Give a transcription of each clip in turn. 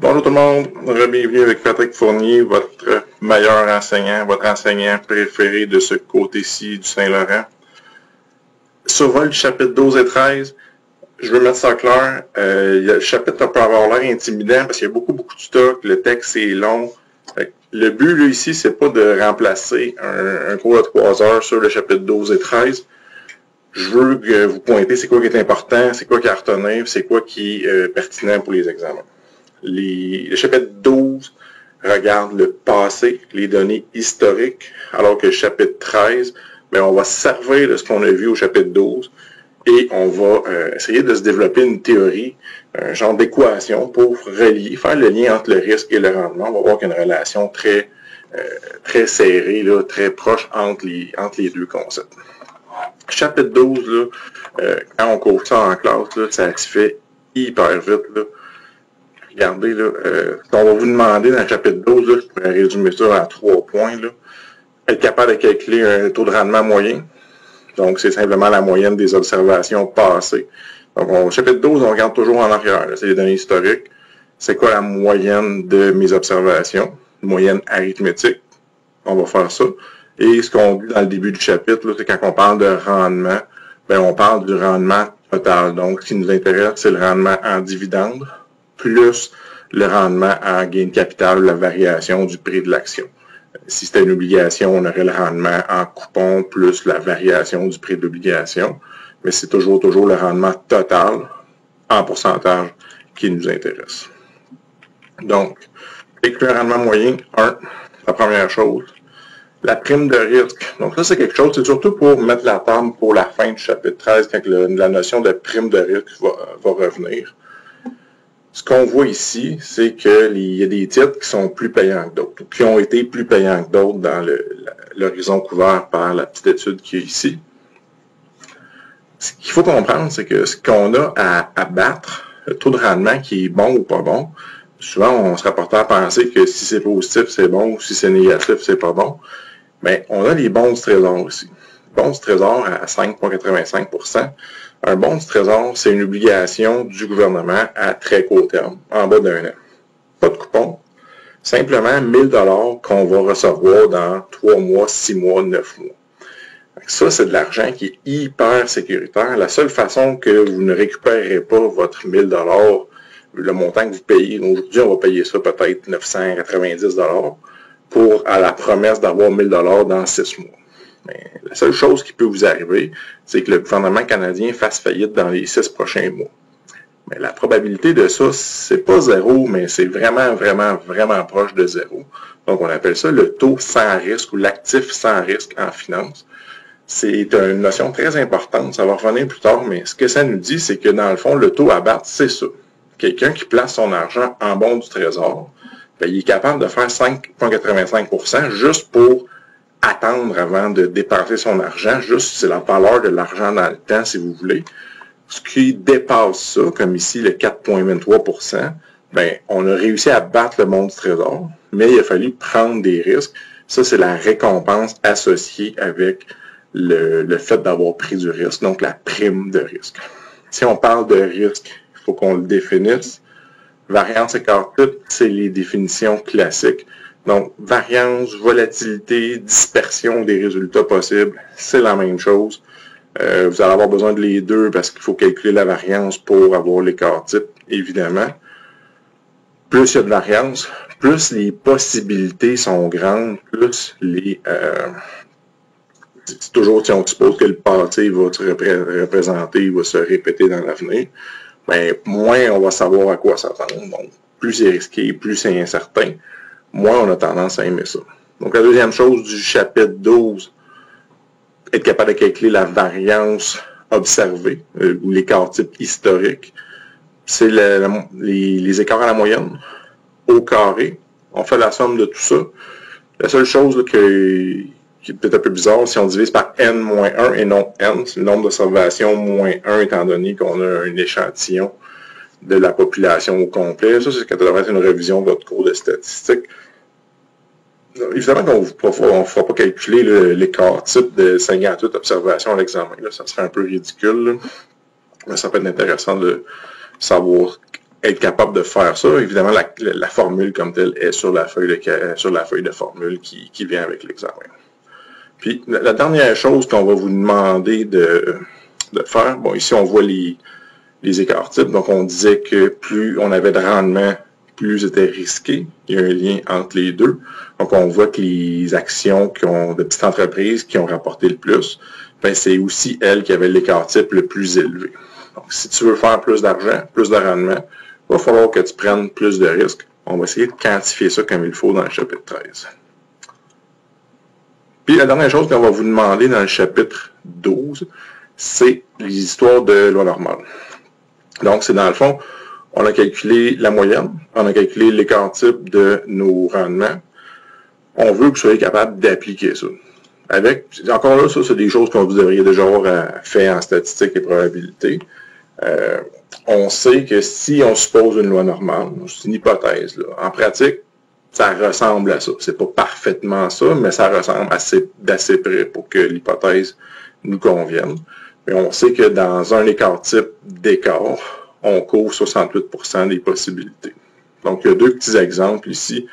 Bonjour tout le monde, bienvenue avec Patrick Fournier, votre meilleur enseignant, votre enseignant préféré de ce côté-ci du Saint-Laurent. Survol du chapitre 12 et 13, je veux mettre ça clair, le chapitre peut avoir l'air intimidant parce qu'il y a beaucoup de stock, le texte est long. Le but là, ici, c'est pas de remplacer un cours de 3 heures sur le chapitre 12 et 13. Je veux que vous pointez c'est quoi qui est important, c'est quoi qui est à retenir, c'est quoi qui est pertinent pour les examens. Le chapitre 12 regarde le passé, les données historiques, alors que le chapitre 13, on va se servir de ce qu'on a vu au chapitre 12 et on va essayer de se développer une théorie, un genre d'équation pour relier, faire le lien entre le risque et le rendement. On va voir qu'il y a une relation très serrée, là, très proche entre les deux concepts. Chapitre 12, là, quand on couvre ça en classe, là, ça se fait hyper vite. Là. Regardez, là, on va vous demander dans le chapitre 12, là, je pourrais résumer ça à 3 points. Là. Être capable de calculer un taux de rendement moyen. Donc, c'est simplement la moyenne des observations passées. Donc, au chapitre 12, on regarde toujours en arrière. C'est les données historiques. C'est quoi la moyenne de mes observations? Moyenne arithmétique. On va faire ça. Et ce qu'on dit dans le début du chapitre, là, c'est quand on parle de rendement, on parle du rendement total. Donc, ce qui nous intéresse, c'est le rendement en dividende, plus le rendement en gain de capital, la variation du prix de l'action. Si c'était une obligation, on aurait le rendement en coupon plus la variation du prix de l'obligation. Mais c'est toujours le rendement total en pourcentage qui nous intéresse. Donc, calculer le rendement moyen, la première chose. La prime de risque. Donc ça, c'est quelque chose, c'est surtout pour mettre la table pour la fin du chapitre 13, quand la notion de prime de risque va revenir. Ce qu'on voit ici, c'est qu'il y a des titres qui sont plus payants que d'autres, ou qui ont été plus payants que d'autres dans l'horizon couvert par la petite étude qui est ici. Ce qu'il faut comprendre, c'est que ce qu'on a à battre, le taux de rendement qui est bon ou pas bon, souvent on se rapporte à penser que si c'est positif, c'est bon, ou si c'est négatif, c'est pas bon. Mais on a les bons du trésor aussi. Bons du trésor à 5,85%. Un bon du trésor, c'est une obligation du gouvernement à très court terme, en bas d'un an. Pas de coupon. Simplement 1 000 $ qu'on va recevoir dans 3 mois, 6 mois, 9 mois. Ça, c'est de l'argent qui est hyper sécuritaire. La seule façon que vous ne récupérerez pas votre 1 000 $, le montant que vous payez, aujourd'hui, on va payer ça peut-être 990 $, pour à la promesse d'avoir 1 000 $ dans 6 mois. Mais la seule chose qui peut vous arriver, c'est que le gouvernement canadien fasse faillite dans les 6 prochains mois. Mais la probabilité de ça, c'est pas 0, mais c'est vraiment proche de 0. Donc, on appelle ça le taux sans risque ou l'actif sans risque en finance. C'est une notion très importante, ça va revenir plus tard, mais ce que ça nous dit, c'est que dans le fond, le taux à battre, c'est ça. Quelqu'un qui place son argent en bon du trésor, il est capable de faire 5,85% juste pour attendre avant de dépenser son argent. Juste, c'est la valeur de l'argent dans le temps, si vous voulez. Ce qui dépasse ça, comme ici, le 4,23%, on a réussi à battre le monde du trésor, mais il a fallu prendre des risques. Ça, c'est la récompense associée avec le fait d'avoir pris du risque, donc la prime de risque. Si on parle de risque, il faut qu'on le définisse. Variance écart-type, c'est les définitions classiques. Donc, variance, volatilité, dispersion des résultats possibles, c'est la même chose. Vous allez avoir besoin de les deux parce qu'il faut calculer la variance pour avoir l'écart-type, évidemment. Plus il y a de variance, plus les possibilités sont grandes, plus c'est toujours si on suppose que le passé va se représenter, va se répéter dans l'avenir. Moins on va savoir à quoi s'attendre. Donc, plus c'est risqué, plus c'est incertain, moins on a tendance à aimer ça. Donc, la deuxième chose du chapitre 12, être capable de calculer la variance observée, ou l'écart-type historique, c'est les écarts à la moyenne, au carré. On fait la somme de tout ça. La seule chose qui est peut-être un peu bizarre, si on divise par n-1 et non n, c'est le nombre d'observations moins 1, étant donné qu'on a un échantillon de la population au complet. Ça, c'est quand ça devrait être une révision de votre cours de statistique. Évidemment qu'on ne fera pas calculer l'écart type de 58 observations à l'examen. Ça serait un peu ridicule. Là. Mais ça peut être intéressant de savoir être capable de faire ça, évidemment, la formule comme telle est sur la feuille de formule qui vient avec l'examen. Puis, la dernière chose qu'on va vous demander de faire, bon, ici, on voit les écarts types. Donc, on disait que plus on avait de rendement, plus c'était risqué. Il y a un lien entre les deux. Donc, on voit que les actions de petites entreprises qui ont rapporté le plus, ben, c'est aussi elles qui avaient l'écart type le plus élevé. Donc, si tu veux faire plus d'argent, plus de rendement, il va falloir que tu prennes plus de risques. On va essayer de quantifier ça comme il faut dans le chapitre 13. Puis, la dernière chose qu'on va vous demander dans le chapitre 12, c'est les histoires de loi normale. Donc, c'est dans le fond, on a calculé la moyenne, on a calculé l'écart type de nos rendements. On veut que vous soyez capable d'appliquer ça. Encore là, ça, c'est des choses que vous devriez déjà avoir fait en statistique et probabilité. On sait que si on suppose une loi normale, c'est une hypothèse, là, en pratique, ça ressemble à ça. C'est pas parfaitement ça, mais ça ressemble d'assez près pour que l'hypothèse nous convienne. Mais on sait que dans un écart type d'écart, on couvre 68% des possibilités. Donc, il y a deux petits exemples ici.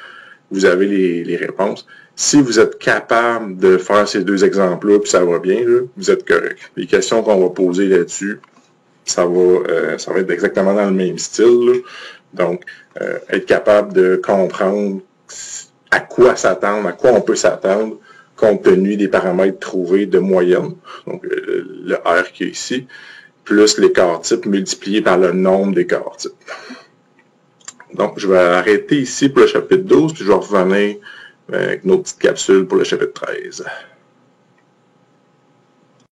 Vous avez les réponses. Si vous êtes capable de faire ces deux exemples-là, puis ça va bien, là, vous êtes correct. Les questions qu'on va poser là-dessus, ça va être exactement dans le même style, là. Donc, être capable de comprendre à quoi s'attendre, à quoi on peut s'attendre, compte tenu des paramètres trouvés de moyenne, donc le R qui est ici, plus l'écart type multiplié par le nombre d'écarts types. Donc, je vais arrêter ici pour le chapitre 12, puis je vais revenir avec une autre petite capsule pour le chapitre 13.